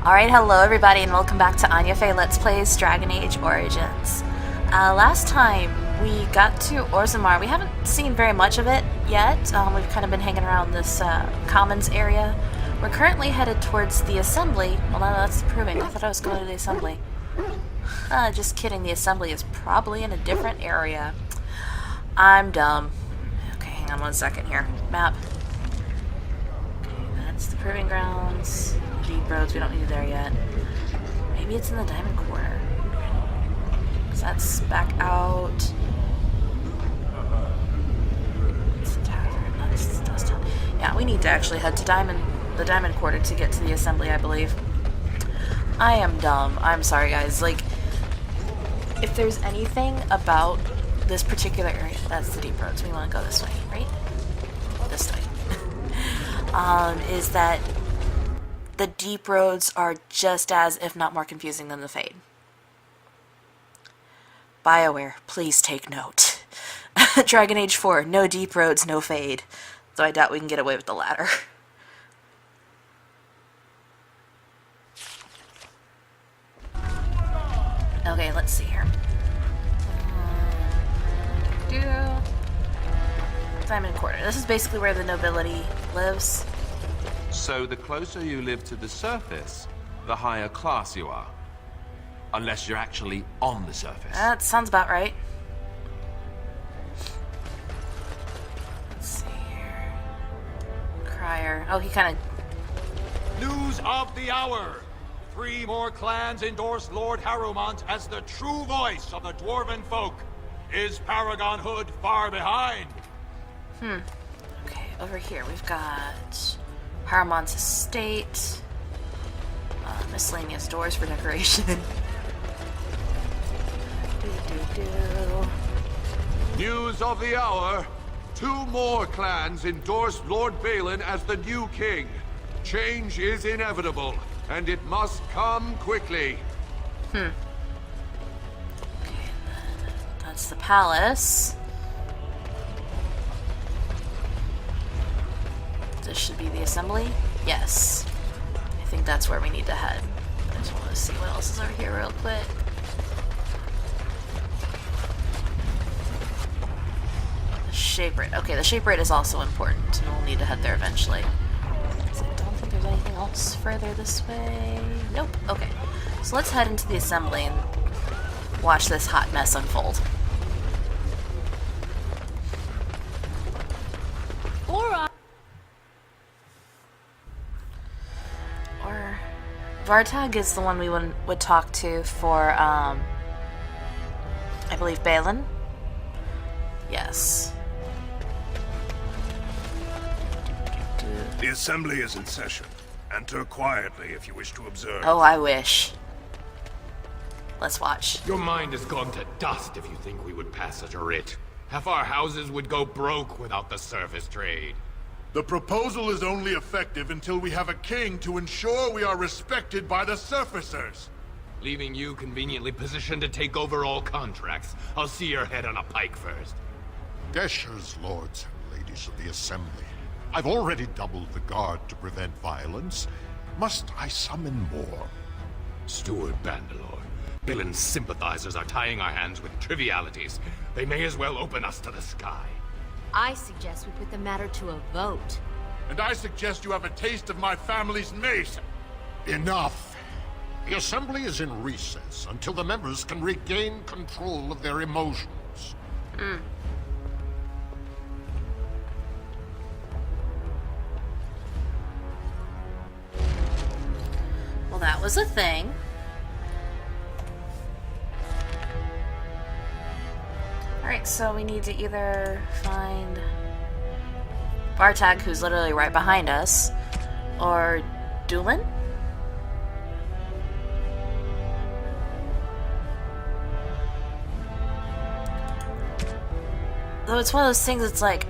Alright, hello everybody and welcome back to Anya Faye Let's Plays Dragon Age Origins. Last time we got to Orzammar. We haven't seen very much of it yet. We've kind of been hanging around this commons area. We're currently headed towards the assembly. Well, no, that's the proving. I thought I was going to the assembly. Just kidding, the assembly is probably in a different area. I'm dumb. Okay, hang on 1 second here. Map. Okay, that's the proving grounds. Deep roads, we don't need there yet. Maybe it's in the diamond quarter. Because that's back out. It's the tavern, that's the dust town. Yeah, we need to actually head to the diamond quarter to get to the assembly, I believe. I am dumb. I'm sorry, guys. Like, if there's anything about this particular area, that's the deep roads. We want to go this way, right? This way. Is that the deep roads are just as, if not more confusing than the Fade. Bioware, please take note. Dragon Age 4, no deep roads, no Fade. So I doubt we can get away with the latter. Okay, let's see here. Diamond Quarter. This is basically where the nobility lives. So the closer you live to the surface, the higher class you are. Unless you're actually on the surface. That sounds about right. Let's see here. Crier. Oh, he kind of... News of the hour! 3 more clans endorse Lord Harrowmont as the true voice of the Dwarven folk. Is Paragon Hood far behind? Okay, over here we've got Harrowmont's estate. Miscellaneous doors for decoration. News of the hour. 2 more clans endorse Lord Balin as the new king. Change is inevitable, and it must come quickly. Okay, that's the palace. This should be the assembly? Yes. I think that's where we need to head. I just want to see what else is over here real quick. The shape rate. Okay, the shape rate is also important, and we'll need to head there eventually. So I don't think there's anything else further this way. Nope. Okay. So let's head into the assembly and watch this hot mess unfold. Vartag is the one we would talk to for, I believe, Balin? Yes. The assembly is in session. Enter quietly if you wish to observe. Oh, I wish. Let's watch. Your mind has gone to dust if you think we would pass such a writ. Half our houses would go broke without the surface trade. The proposal is only effective until we have a king to ensure we are respected by the surfacers. Leaving you conveniently positioned to take over all contracts. I'll see your head on a pike first. Desher's lords and ladies of the assembly. I've already doubled the guard to prevent violence. Must I summon more? Steward Bandalore, Balin's sympathizers are tying our hands with trivialities. They may as well open us to the sky. I suggest we put the matter to a vote. And I suggest you have a taste of my family's mace. Enough. The assembly is in recess until the members can regain control of their emotions. Well, that was a thing. Alright, so we need to either find Vartag, who's literally right behind us, or Dheuster? Though it's one of those things that's like...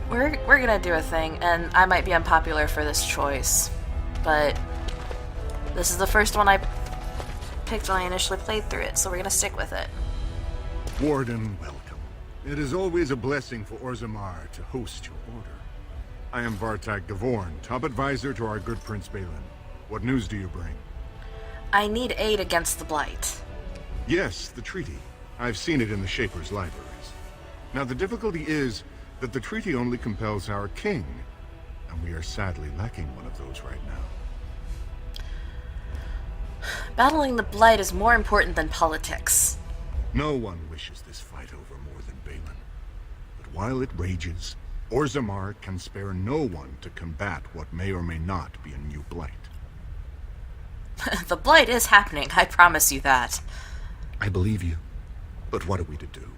We're gonna do a thing, and I might be unpopular for this choice, but... This is the first one I picked when I initially played through it, so we're gonna stick with it. Warden, welcome. It is always a blessing for Orzammar to host your order. I am Vartak Gavorn, top advisor to our good Prince Balin. What news do you bring? I need aid against the Blight. Yes, the treaty. I've seen it in the Shaper's libraries. Now the difficulty is that the treaty only compels our king, and we are sadly lacking one of those right now. Battling the Blight is more important than politics. No one wishes this fight over more than Balin. But while it rages, Orzammar can spare no one to combat what may or may not be a new Blight. The Blight is happening, I promise you that. I believe you. But what are we to do?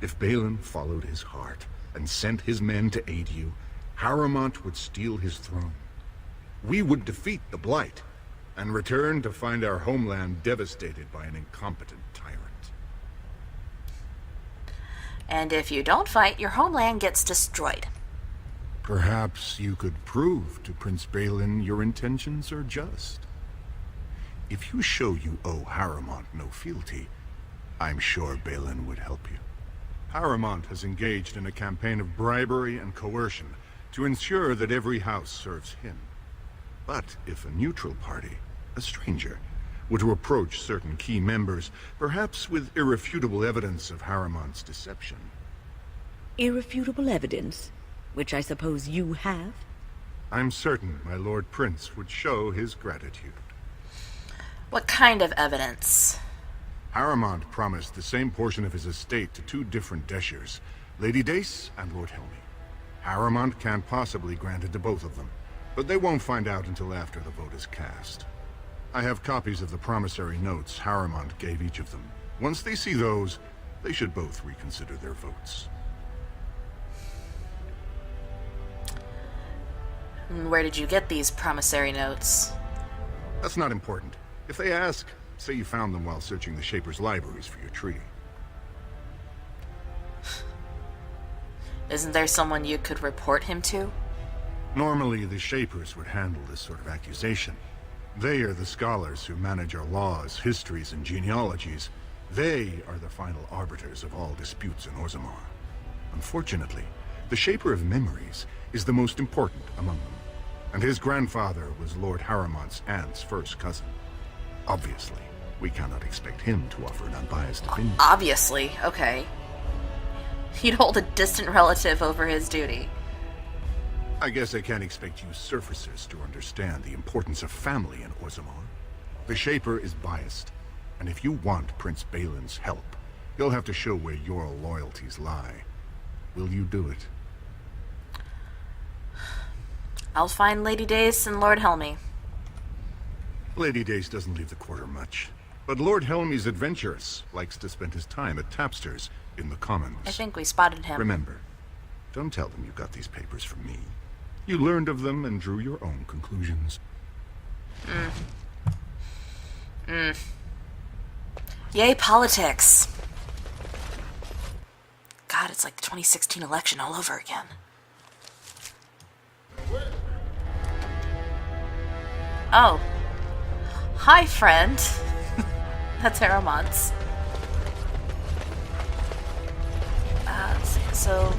If Balin followed his heart and sent his men to aid you, Harrowmont would steal his throne. We would defeat the Blight and return to find our homeland devastated by an incompetent tyrant. And if you don't fight, your homeland gets destroyed. Perhaps you could prove to Prince Balin your intentions are just. If you show you owe Harrowmont no fealty, I'm sure Balin would help you. Harrowmont has engaged in a campaign of bribery and coercion to ensure that every house serves him. But if a neutral party, a stranger, were to approach certain key members, perhaps with irrefutable evidence of Harrowmont's deception. Irrefutable evidence? Which I suppose you have? I'm certain my Lord Prince would show his gratitude. What kind of evidence? Harrowmont promised the same portion of his estate to two different Deshers, Lady Dace and Lord Helmy. Harrowmont can't possibly grant it to both of them, but they won't find out until after the vote is cast. I have copies of the promissory notes Harrowmont gave each of them. Once they see those, they should both reconsider their votes. Where did you get these promissory notes? That's not important. If they ask, say you found them while searching the Shaper's libraries for your treaty. Isn't there someone you could report him to? Normally, the Shapers would handle this sort of accusation. They are the scholars who manage our laws, histories, and genealogies. They are the final arbiters of all disputes in Orzammar. Unfortunately, the Shaper of Memories is the most important among them, and his grandfather was Lord Harrowmont's aunt's first cousin. Obviously, we cannot expect him to offer an unbiased opinion. Obviously, okay. You'd hold a distant relative over his duty. I guess I can't expect you surfacers to understand the importance of family in Orzammar. The Shaper is biased, and if you want Prince Balin's help, you'll have to show where your loyalties lie. Will you do it? I'll find Lady Dace and Lord Helmy. Lady Dace doesn't leave the quarter much, but Lord Helmy's adventurous, likes to spend his time at Tapster's in the Commons. I think we spotted him. Remember, don't tell them you got these papers from me. You learned of them and drew your own conclusions. Yay, politics. God, it's like the 2016 election all over again. Oh. Hi, friend. That's Harrowmont's. So,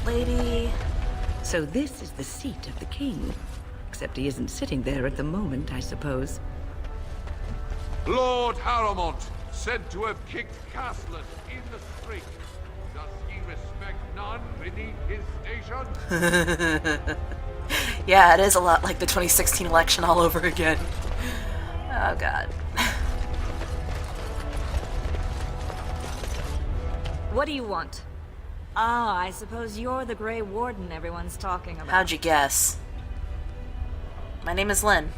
lady... So this is the seat of the king. Except he isn't sitting there at the moment, I suppose. Lord Harrowmont, said to have kicked Couslands in the street. Does he respect none beneath his station? Yeah, it is a lot like the 2016 election all over again. Oh, God. What do you want? Ah, I suppose you're the Grey Warden everyone's talking about. How'd you guess? My name is Lynn.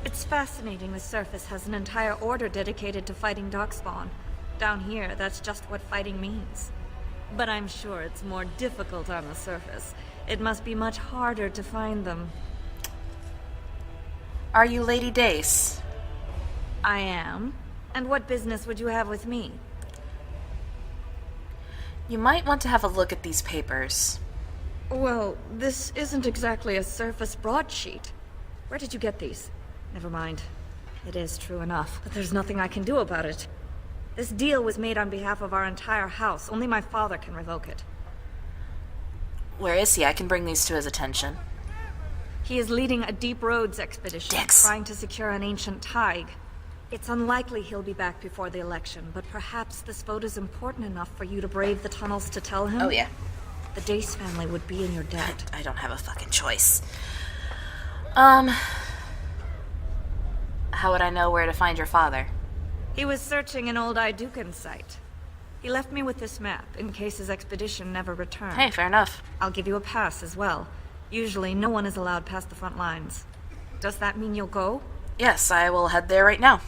It's fascinating the surface has an entire order dedicated to fighting darkspawn. Down here, that's just what fighting means. But I'm sure it's more difficult on the surface. It must be much harder to find them. Are you Lady Dace? I am. And what business would you have with me? You might want to have a look at these papers. Well, this isn't exactly a surface broadsheet. Where did you get these? Never mind. It is true enough, but there's nothing I can do about it. This deal was made on behalf of our entire house. Only my father can revoke it. Where is he? I can bring these to his attention. He is leading a Deep Roads expedition, trying to secure an ancient tide. It's unlikely he'll be back before the election, but perhaps this vote is important enough for you to brave the tunnels to tell him? Oh, yeah. The Dace family would be in your debt. I don't have a fucking choice. How would I know where to find your father? He was searching an old Idukan site. He left me with this map, in case his expedition never returned. Hey, fair enough. I'll give you a pass as well. Usually, no one is allowed past the front lines. Does that mean you'll go? Yes, I will head there right now.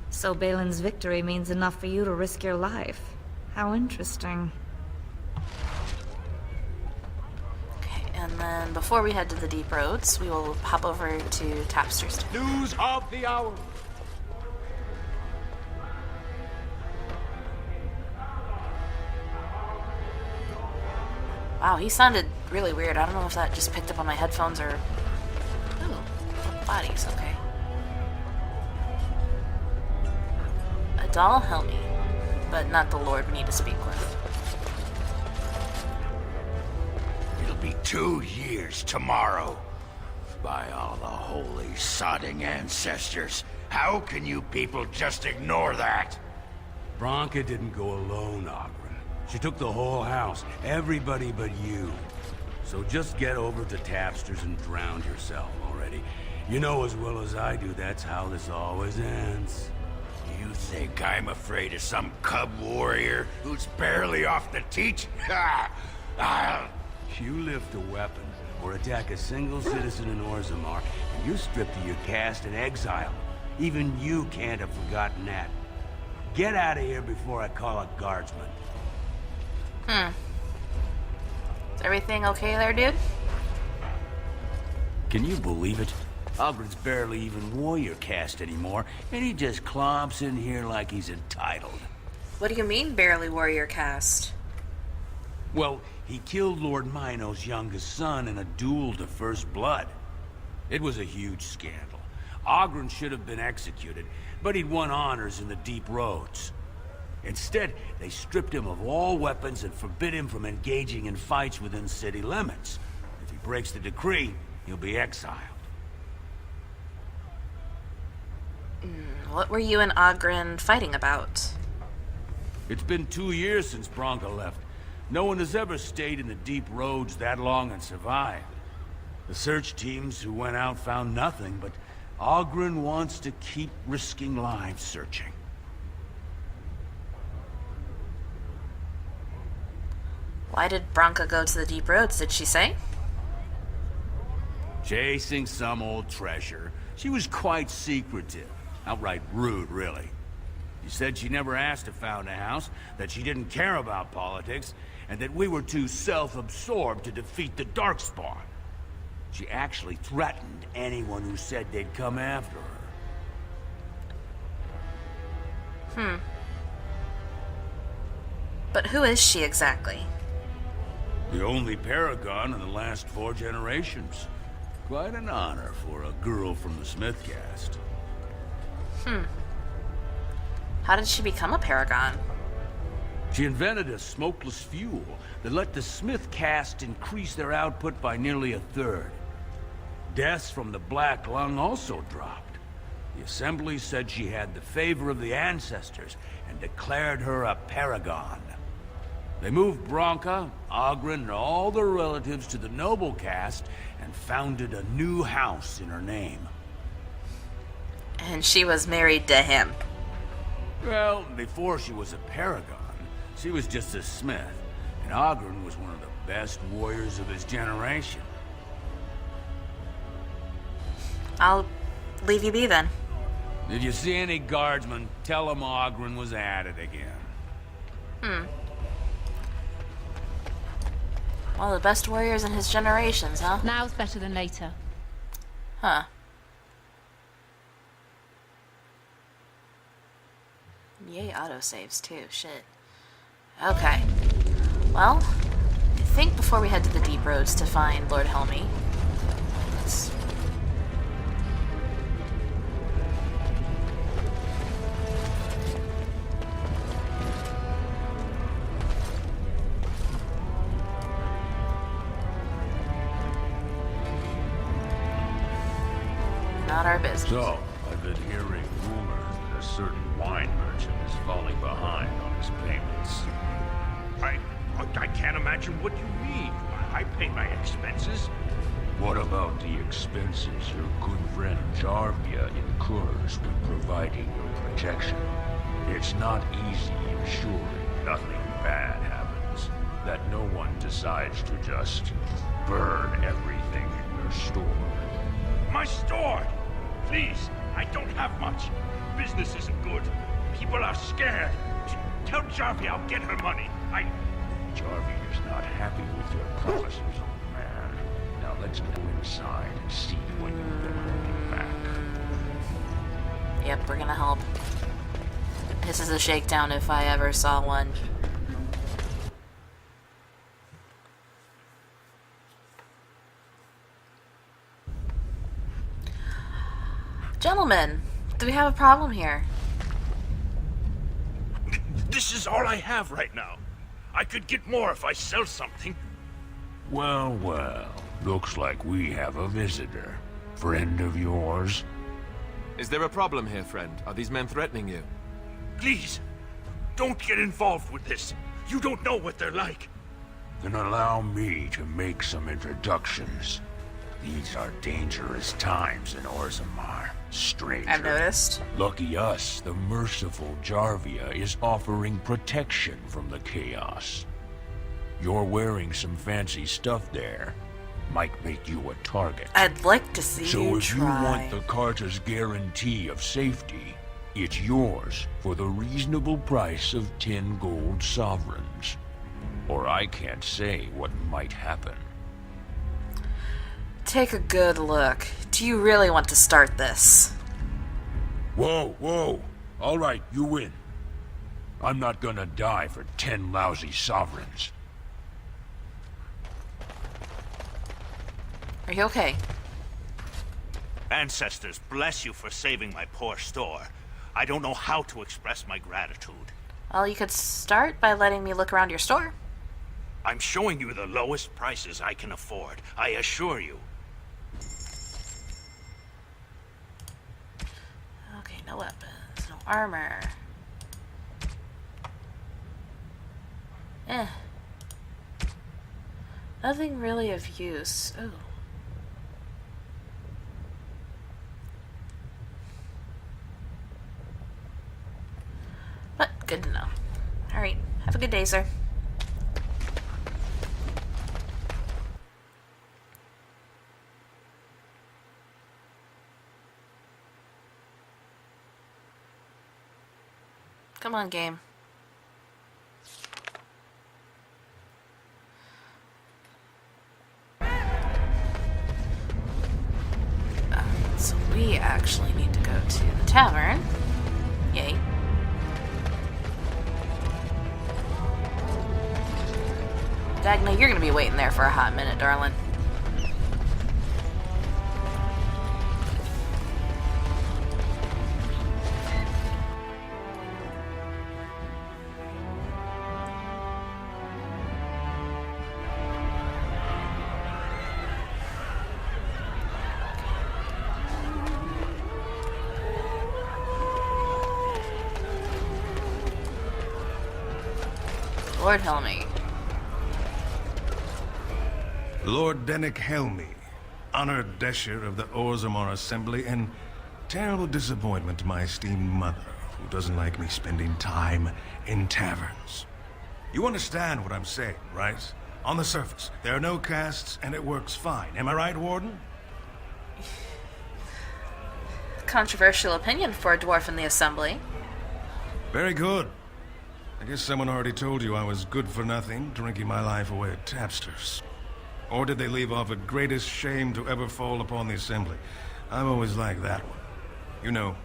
So Balin's victory means enough for you to risk your life. How interesting. Okay, and then before we head to the Deep Roads, we will hop over to Tapster's. News of the hour. Wow, he sounded really weird. I don't know if that just picked up on my headphones or... Oh, bodies, okay. Adal Helmi, but not the Lord we need to speak with. It'll be 2 years tomorrow. By all the holy sodding ancestors, how can you people just ignore that? Branka didn't go alone, Ogren. She took the whole house, everybody but you. So just get over to Tapster's and drown yourself already. You know as well as I do that's how this always ends. You think I'm afraid of some cub warrior who's barely off the teat? You lift a weapon or attack a single citizen in Orzammar, and you're stripped of your caste and exiled. Even you can't have forgotten that. Get out of here before I call a guardsman. Is everything okay there, dude? Can you believe it? Ogren's barely even warrior caste anymore, and he just clomps in here like he's entitled. What do you mean, barely warrior caste? Well, he killed Lord Mino's youngest son in a duel to first blood. It was a huge scandal. Ogren should have been executed, but he'd won honors in the Deep Roads. Instead, they stripped him of all weapons and forbid him from engaging in fights within city limits. If he breaks the decree, he'll be exiled. What were you and Ogren fighting about? It's been 2 years since Branka left. No one has ever stayed in the Deep Roads that long and survived. The search teams who went out found nothing, but Ogren wants to keep risking lives searching. Why did Branka go to the Deep Roads, did she say? Chasing some old treasure. She was quite secretive. Outright rude, really. She said she never asked to found a house, that she didn't care about politics, and that we were too self-absorbed to defeat the Darkspawn. She actually threatened anyone who said they'd come after her. But who is she exactly? The only paragon in the last 4 generations. Quite an honor for a girl from the Smith caste. How did she become a paragon? She invented a smokeless fuel that let the Smith caste increase their output by nearly 1/3. Deaths from the Black Lung also dropped. The Assembly said she had the favor of the ancestors and declared her a paragon. They moved Branka, Ogren, and all their relatives to the noble caste and founded a new house in her name. And she was married to him. Well, before she was a paragon, she was just a smith, and Ogren was one of the best warriors of his generation. I'll leave you be then. Did you see any guardsmen? Tell them Ogren was at it again. Well, the best warriors in his generations, huh? Now's better than later. Huh. Yay, autosaves too. Shit. Okay. Well, I think before we head to the Deep Roads to find Lord Helmi, let's... Not our business. So, I've been hearing rumors that a certain wine merchant is falling behind on his payments. I can't imagine what you mean. I pay my expenses. What about the expenses your good friend Jarvia incurs when providing your protection? It's not easy ensuring nothing bad happens, that no one decides to just burn everything in your store. My store! Please, I don't have much. Business isn't good. People are scared. Tell Jarvia I'll get her money. Jarvia is not happy with your promises, old man. Now let's go inside and see what you've been holding back. Yep, we're gonna help. This is a shakedown if I ever saw one. Gentlemen, do we have a problem here? This is all I have right now. I could get more if I sell something. Well, well. Looks like we have a visitor. Friend of yours? Is there a problem here, friend? Are these men threatening you? Please, don't get involved with this. You don't know what they're like. Then allow me to make some introductions. These are dangerous times in Orzammar, stranger. I've noticed. Lucky us, the merciful Jarvia is offering protection from the chaos. You're wearing some fancy stuff there. Might make you a target. I'd like to see so you if try. you want the Carta's guarantee of safety, it's yours for the reasonable price of 10 gold sovereigns. Or I can't say what might happen. Take a good look. Do you really want to start this? Whoa, whoa. All right, you win. I'm not gonna die for 10 lousy sovereigns. Are you okay? Ancestors, bless you for saving my poor store. I don't know how to express my gratitude. Well, you could start by letting me look around your store. I'm showing you the lowest prices I can afford, I assure you. Okay, no weapons, no armor. Nothing really of use. Ooh. But good to know. Alright, have a good day, sir. Come on, game. So we actually need to go to the tavern. Yay. Dagna, you're gonna be waiting there for a hot minute, darling. Lord Helmy. Lord Dennick Helmy, honored Desher of the Orzammar Assembly, and terrible disappointment to my esteemed mother, who doesn't like me spending time in taverns. You understand what I'm saying, right? On the surface, there are no castes, and it works fine. Am I right, Warden? Controversial opinion for a dwarf in the Assembly. Very good. I guess someone already told you I was good for nothing, drinking my life away at tapsters. Or did they leave off at greatest shame to ever fall upon the Assembly? I've always liked that one. You know,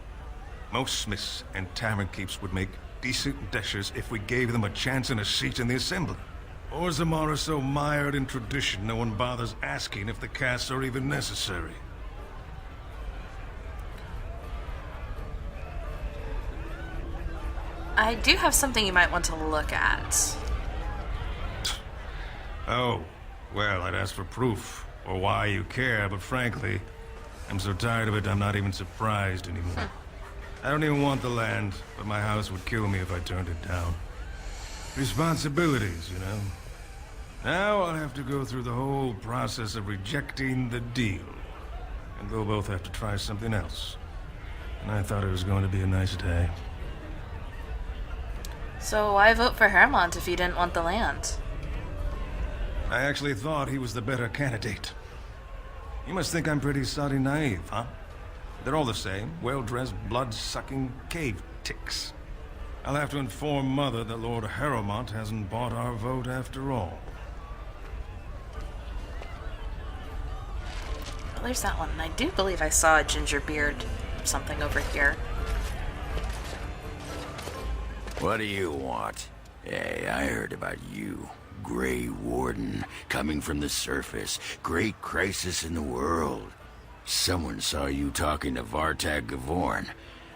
most smiths and tavern keeps would make decent deshers if we gave them a chance and a seat in the Assembly. Orzammar are so mired in tradition, no one bothers asking if the castes are even necessary. I do have something you might want to look at. Oh, well, I'd ask for proof, or why you care, but frankly, I'm so tired of it, I'm not even surprised anymore. I don't even want the land, but my house would kill me if I turned it down. Responsibilities, you know. Now I'll have to go through the whole process of rejecting the deal. And they'll both have to try something else. And I thought it was going to be a nice day. So why vote for Hermont if you didn't want the land? I actually thought he was the better candidate. You must think I'm pretty soddy naive, huh? They're all the same, well-dressed, blood-sucking cave ticks. I'll have to inform Mother that Lord Hermont hasn't bought our vote after all. Well, there's that one. I do believe I saw a ginger beard something over here. What do you want? Hey, I heard about you. Grey Warden, coming from the surface. Great crisis in the world. Someone saw you talking to Vartag Gavorn,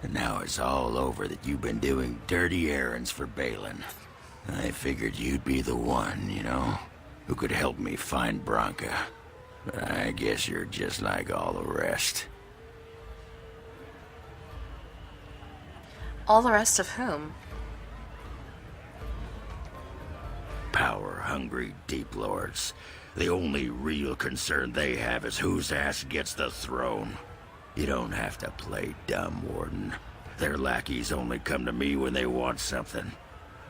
and now it's all over that you've been doing dirty errands for Balin. I figured you'd be the one, you know, who could help me find Branka. But I guess you're just like all the rest. All the rest of whom? Power-hungry Deep Lords. The only real concern they have is whose ass gets the throne. You don't have to play dumb, Warden. Their lackeys only come to me when they want something.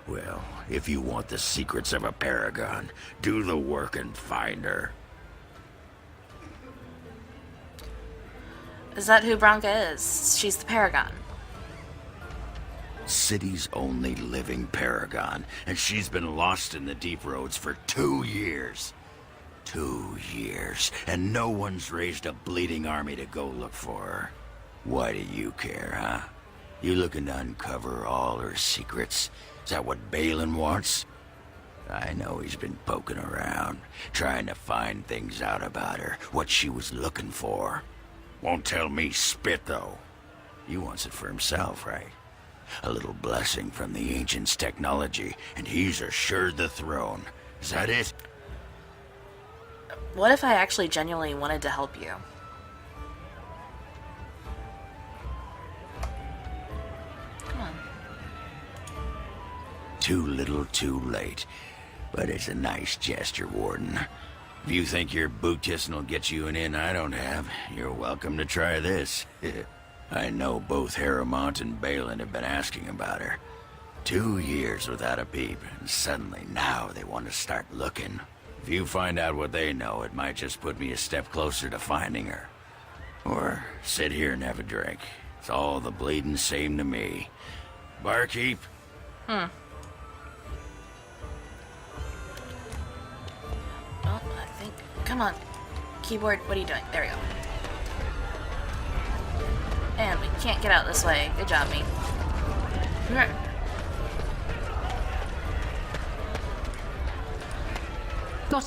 Well, if you want the secrets of a paragon, do the work and find her. Is that who Branka is? She's the Paragon. City's only living paragon, and she's been lost in the deep roads for 2 years. 2 years, and no one's raised a bleeding army to go look for her. Why do you care, huh? You looking to uncover all her secrets? Is that what Balin wants? I know he's been poking around, trying to find things out about her, what she was looking for. Won't tell me spit, though. He wants it for himself, right? A little blessing from the ancients' technology, and he's assured the throne. Is that it? What if I actually genuinely wanted to help you? Come on. Too little, too late. But it's a nice gesture, Warden. If you think your boot kissing will get you an in I don't have, you're welcome to try this. I know both Hermont and Balin have been asking about her. 2 years without a peep, and suddenly now they want to start looking. If you find out what they know, it might just put me a step closer to finding her. Or sit here and have a drink. It's all the bleeding same to me. Barkeep? Well, I think... Come on. Keyboard, what are you doing? There we go. And we can't get out this way. Good job, me. Got it. Oh,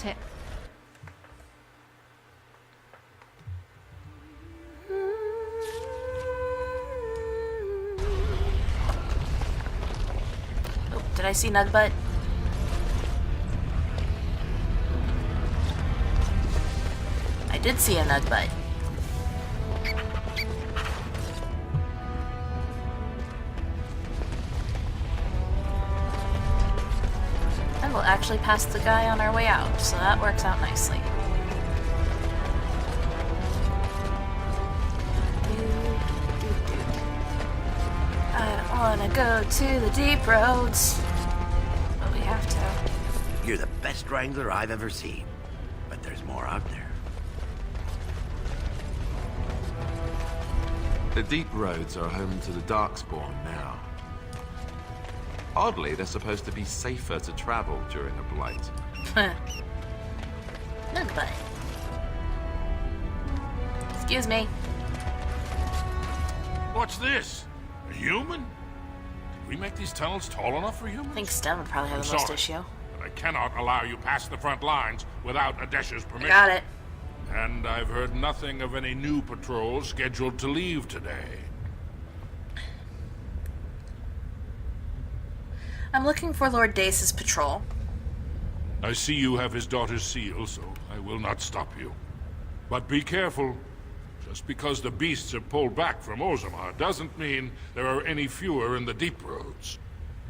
did I see Nugbutt? I did see a Nugbutt. And we'll actually pass the guy on our way out, so that works out nicely. I don't want to go to the deep roads, but we have to. You're the best wrangler I've ever seen, but there's more out there. The deep roads are home to the Darkspawn now. Oddly, they're supposed to be safer to travel during a blight. Nugbutt. Excuse me. What's this? A human? Did we make these tunnels tall enough for humans? I think Sten would probably have the most issue. But I cannot allow you past the front lines without Adesh's permission. Got it. And I've heard nothing of any new patrols scheduled to leave today. I'm looking for Lord Dace's patrol. I see you have his daughter's seal, so I will not stop you. But be careful. Just because the beasts have pulled back from Orzammar doesn't mean there are any fewer in the deep roads.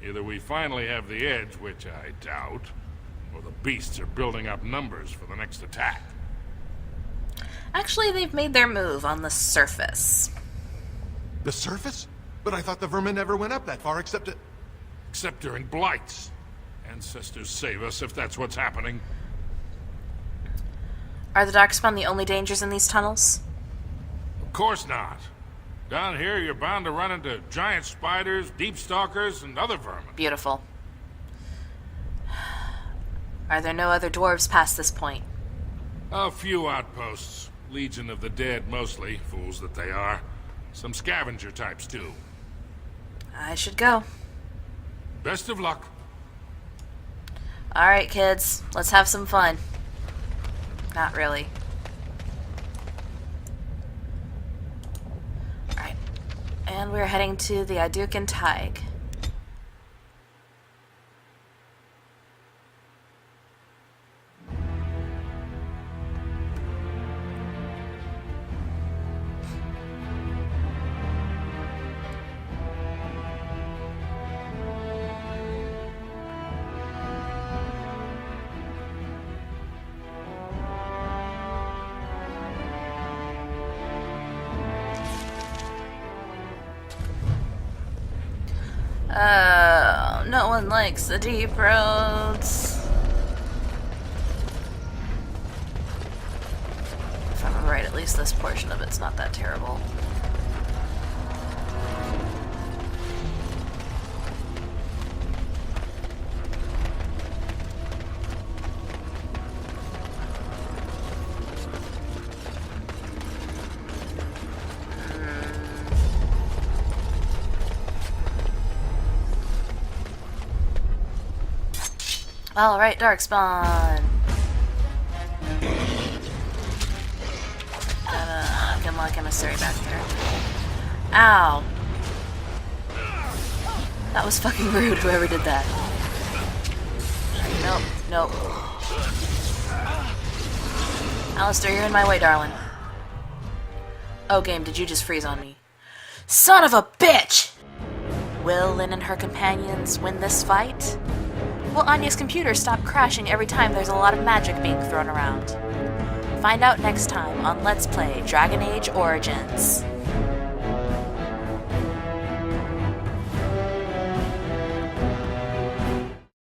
Either we finally have the edge, which I doubt, or the beasts are building up numbers for the next attack. Actually, they've made their move on the surface. The surface? But I thought the vermin never went up that far except during blights. Ancestors save us if that's what's happening. Are the Darkspawn the only dangers in these tunnels? Of course not. Down here, you're bound to run into giant spiders, deep stalkers, and other vermin. Beautiful. Are there no other dwarves past this point? A few outposts. Legion of the Dead, mostly. Fools that they are. Some scavenger types, too. I should go. Best of luck. Alright, kids. Let's have some fun. Not really. Alright. And we're heading to the Aducan Tig. No one likes the deep roads. If I remember right, at least this portion of it's not that terrible. Alright, Darkspawn. Got a Gilmore emissary back there. Ow. That was fucking rude, whoever did that. Nope, nope. Alistair, you're in my way, darling. Oh, game, did you just freeze on me? Son of a bitch! Will Lynn and her companions win this fight? Will Anya's computer stop crashing every time there's a lot of magic being thrown around? Find out next time on Let's Play Dragon Age Origins.